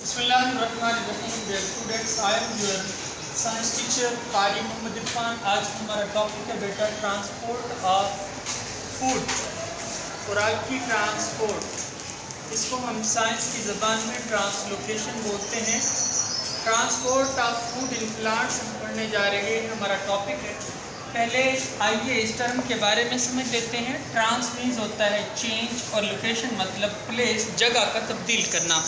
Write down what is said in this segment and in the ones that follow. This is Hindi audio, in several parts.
बिस्मिल्लाहिर्रहमानिर्रहीम। Dear students, I am your science teacher Qari Mohammad Irfan. आज हमारा टॉपिक है बेटा ट्रांसपोर्ट ऑफ फूड, खुराक की ट्रांसपोर्ट। इसको हम साइंस की ज़बान में ट्रांसलोकेशन बोलते हैं। Transport of food in plants हम पढ़ने जा रहे हैं, हमारा टॉपिक है। पहले आइए इस टर्म के बारे में समझ लेते हैं। ट्रांस मीन्स होता है चेंज और लोकेशन मतलब प्लेस, जगह का तब्दील करना।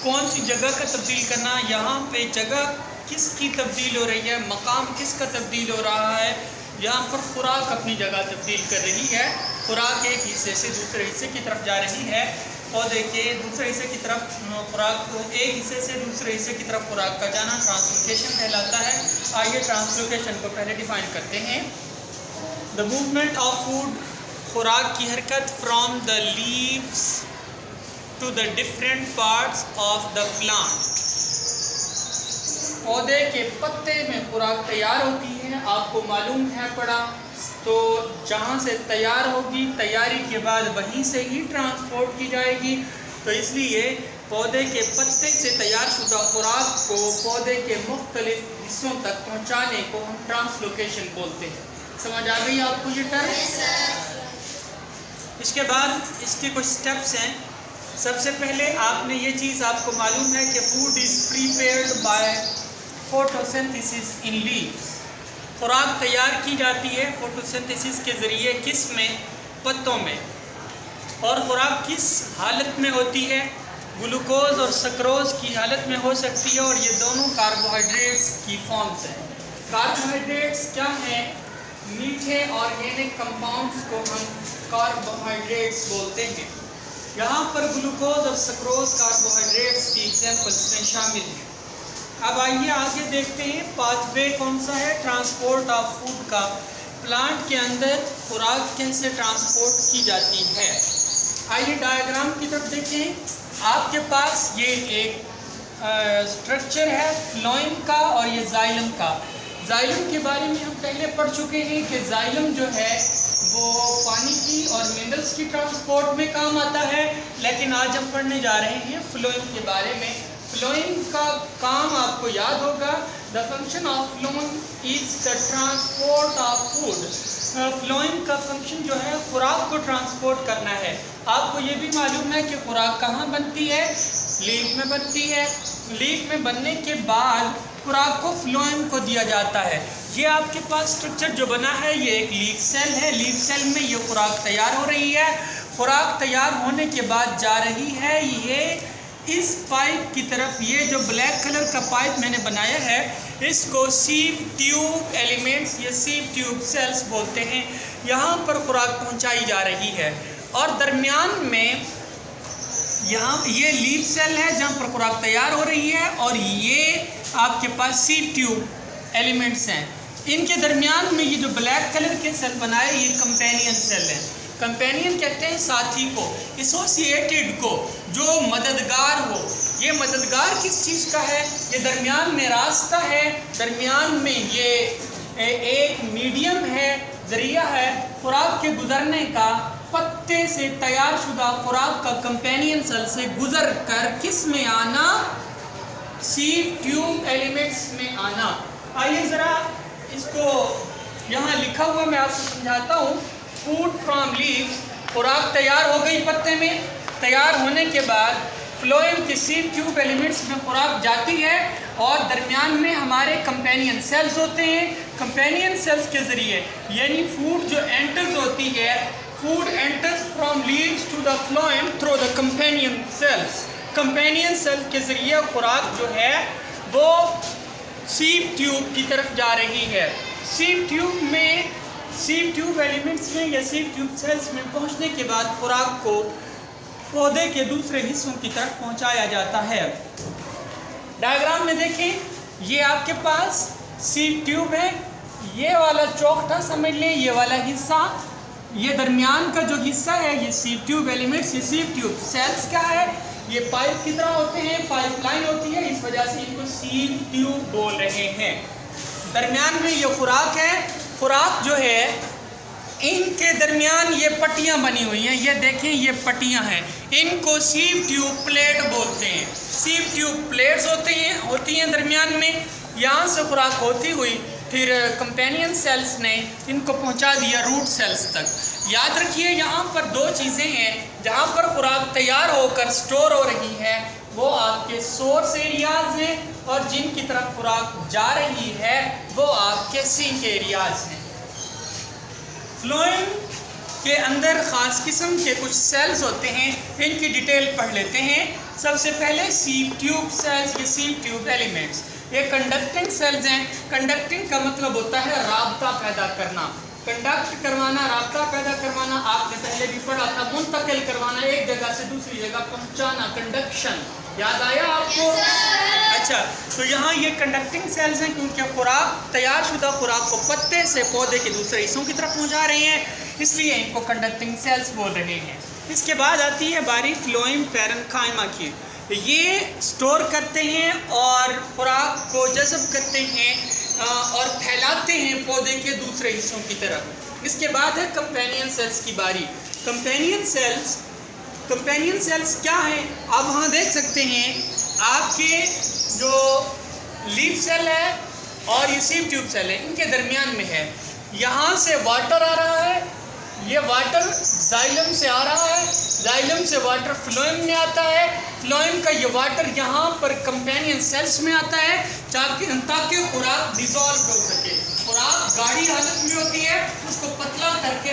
कौन सी जगह का तब्दील करना? यहाँ पे जगह किसकी तब्दील हो रही है, मकाम किसका तब्दील हो रहा है? यहाँ पर खुराक अपनी जगह तब्दील कर रही है। खुराक एक हिस्से से दूसरे हिस्से की तरफ जा रही है। पौधे के दूसरे हिस्से की तरफ खुराक, एक हिस्से से दूसरे हिस्से की तरफ खुराक का जाना ट्रांसलोकेशन कहलाता है। आइए ट्रांसलोकेशन को पहले डिफाइन करते हैं। द मूवमेंट ऑफ फूड, खुराक की हरकत, from the leaves to the different parts of the plant. पौधे के पत्ते में खुराक तैयार होती है, आपको मालूम है पड़ा। तो जहाँ से तैयार होगी, तैयारी के बाद वहीं से ही ट्रांसपोर्ट की जाएगी। तो इसलिए पौधे के पत्ते से तैयार शुदा खुराक को पौधे के मुख्तलिफ हिस्सों तक पहुँचाने को हम ट्रांसलोकेशन बोलते हैं। समझ आ गई आपको ये टर्म? इसके बाद इसके कुछ स्टेप्स हैं। सबसे पहले आपने ये चीज़ आपको मालूम है कि food is prepared by photosynthesis in leaves. खुराक तैयार की जाती है फोटोसिंथेसिस के ज़रिए, किस में? पत्तों में। और खुराक किस हालत में होती है? ग्लूकोज और सक्रोज की हालत में हो सकती है, और ये दोनों कार्बोहाइड्रेट्स की फॉर्म्स हैं। कार्बोहाइड्रेट्स क्या हैं? मीठे ऑर्गेनिक कंपाउंड्स को हम कार्बोहाइड्रेट्स बोलते हैं। यहाँ पर ग्लूकोज और सक्रोज कार्बोहाइड्रेट्स की एग्जाम्पल्स में शामिल हैं। अब आइए आगे देखते हैं पाथवे कौन सा है ट्रांसपोर्ट ऑफ फूड का। प्लांट के अंदर खुराक कैसे ट्रांसपोर्ट की जाती है। आइए डायग्राम की तरफ देखें। आपके पास ये एक स्ट्रक्चर है फ्लोएम का और ये जाइलम का। जाइलम के बारे में हम पहले पढ़ चुके हैं कि जाइलम जो है वो पानी की और मिनरल्स की ट्रांसपोर्ट में काम आता है, लेकिन आज हम पढ़ने जा रहे हैं फ्लोएम के बारे में। फ्लोएम का काम आपको याद होगा, the function of phloem is the transport of food. Phloem का फंक्शन जो है खुराक को ट्रांसपोर्ट करना है। आपको ये भी मालूम है कि खुराक कहाँ बनती है? लीफ में बनती है। लीफ में बनने के बाद खुराक को फ्लोएम को दिया जाता है। ये आपके पास स्ट्रक्चर जो बना है ये एक लीफ सेल है। लीफ सेल में ये खुराक तैयार हो रही है। खुराक तैयार होने के बाद जा रही है ये इस पाइप की तरफ। ये जो ब्लैक कलर का पाइप मैंने बनाया है इसको सीव ट्यूब एलिमेंट्स, ये सीव ट्यूब सेल्स बोलते हैं। यहाँ पर खुराक पहुँचाई जा रही है, और दरमियान में यहाँ ये लीफ सेल है जहाँ पर खुराक तैयार हो रही है, और ये आपके पास सीव ट्यूब एलिमेंट्स हैं। इनके दरमियान में ये जो ब्लैक कलर के सेल बनाए ये कंपेनियन सेल हैं। कंपेनियन कहते हैं साथी को, एसोसिएटेड को, जो मददगार हो। ये मददगार किस चीज़ का है? ये दरमियान में रास्ता है, दरमियान में ये एक मीडियम है, ज़रिया है खुराक के गुज़रने का। पत्ते से तैयार शुदा खुराक का कंपेनियन सेल से गुज़र कर किस में आना? सीव ट्यूब एलिमेंट्स में आना। आइए ज़रा इसको यहाँ लिखा हुआ मैं आपको समझाता हूँ। फूड फ्रॉम लीव्स, खुराक तैयार हो गई पत्ते में। तैयार होने के बाद फ्लोएम के सीव ट्यूब एलिमेंट्स में खुराक जाती है, और दरमियान में हमारे कंपेनियन सेल्स होते हैं। कंपेनियन सेल्स के ज़रिए यानी फूड जो एंटर्स होती है, food enters from leaves to the phloem through the companion cells. Companion cells के ज़रिए खुराक जो है वो सीव ट्यूब की तरफ जा रही है। सीव ट्यूब में, सीव ट्यूब एलिमेंट्स में या सीव ट्यूब सेल्स में पहुंचने के बाद खुराक को पौधे के दूसरे हिस्सों की तरफ पहुंचाया जाता है। डायग्राम में देखें, ये आपके पास सीव ट्यूब है। ये वाला चौखटा समझ लें, ये वाला हिस्सा, ये दरमियान का जो हिस्सा है ये सीव ट्यूब एलिमेंट्स, ये सीव ट्यूब सेल्स का है। ये पाइप की तरह होते हैं, पाइपलाइन होती है, इस वजह से इनको सीव ट्यूब बोल रहे हैं। दरमियान में ये खुराक है। खुराक जो है इनके दरमियान ये पट्टियाँ बनी हुई हैं, ये देखें ये पट्टियाँ हैं, इनको सीव ट्यूब प्लेट बोलते हैं। सीव ट्यूब प्लेट्स होती हैं दरमियान में, यहाँ से खुराक होती हुई फिर कंपेनियन सेल्स ने इनको पहुंचा दिया रूट सेल्स तक। याद रखिए यहाँ पर दो चीज़ें हैं, जहाँ पर खुराक तैयार होकर स्टोर हो रही है वो आपके सोर्स एरियाज़ हैं, और जिनकी तरफ खुराक जा रही है वो आपके सिंक एरियाज़ हैं। फ्लोएम के अंदर ख़ास किस्म के कुछ सेल्स होते हैं, इनकी डिटेल पढ़ लेते हैं। सबसे पहले सीव ट्यूब सेल्स, ये सीव ट्यूब एलिमेंट्स, ये कंडक्टिंग सेल्स हैं। कंडक्टिंग का मतलब होता है राब्ता पैदा करना, कंडक्ट करवाना, राब्ता पैदा करवाना। आपने पहले भी पढ़ा था, मुंतकिल करवाना, एक जगह से दूसरी जगह पहुंचाना, कंडक्शन। याद आया आपको? अच्छा, तो यहाँ ये कंडक्टिंग सेल्स हैं क्योंकि खुराक, तैयार शुदा खुराक को पत्ते से पौधे के दूसरे हिस्सों की तरफ पहुँचा रहे हैं, इसलिए इनको कंडक्टिंग सेल्स बोल रहे हैं। इसके बाद आती है बारी फ्लोएम पैरेन्काइमा की। ये स्टोर करते हैं और खुराक को जज़ब करते हैं और फैलाते हैं पौधे के दूसरे हिस्सों की तरफ। इसके बाद है कंपेनियन सेल्स की बारी। कंपेनियन सेल्स क्या है? आप वहाँ देख सकते हैं आपके जो लीफ सेल है और ये सीव ट्यूब सेल है, इनके दरमियान में है। यहाँ से वाटर आ रहा है, ये वाटर जाइलम से आ रहा है, जाइलम से वाटर फ्लोएम में आता है, फ्लोएम का ये वाटर यहाँ पर कंपेनियन सेल्स में आता है ताकि खुराक डिज़ोल्व हो सके। खुराक गाढ़ी हालत में होती है, उसको पतला करके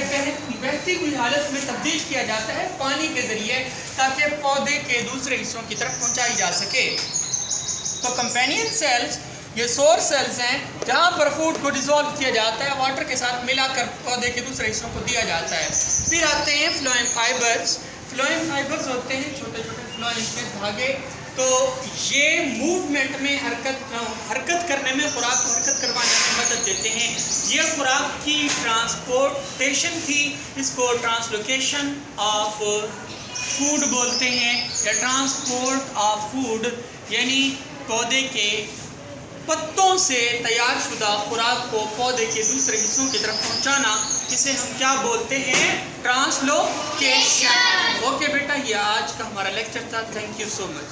बहती हुई हालत में तब्दील किया जाता है पानी के ज़रिए, ताकि पौधे के दूसरे हिस्सों की तरफ पहुँचाई जा सके। तो कंपेनियन सेल्स ये सोर्स सेल्स हैं जहाँ पर फूड को डिज़ोल्व किया जाता है, वाटर के साथ मिलाकर पौधे के दूसरे हिस्सों को दिया जाता है। फिर आते हैं फ्लोएम फाइबर्स। फ्लोएम फाइबर्स होते हैं छोटे छोटे फ्लोएम के धागे। तो ये मूवमेंट में हरकत करने में, खुराक को हरकत करवाने में मदद देते हैं। ये खुराक की ट्रांसपोर्टेशन थी, इसको ट्रांसलोकेशन ऑफ फूड बोलते हैं, या ट्रांसपोर्ट ऑफ फूड, यानी पौधे के पत्तों से तैयार शुदा खुराक को पौधे के दूसरे हिस्सों की तरफ पहुंचाना, इसे हम क्या बोलते हैं? ट्रांसलोकेशन। ओके बेटा, ये आज का हमारा लेक्चर था। Thank you so much.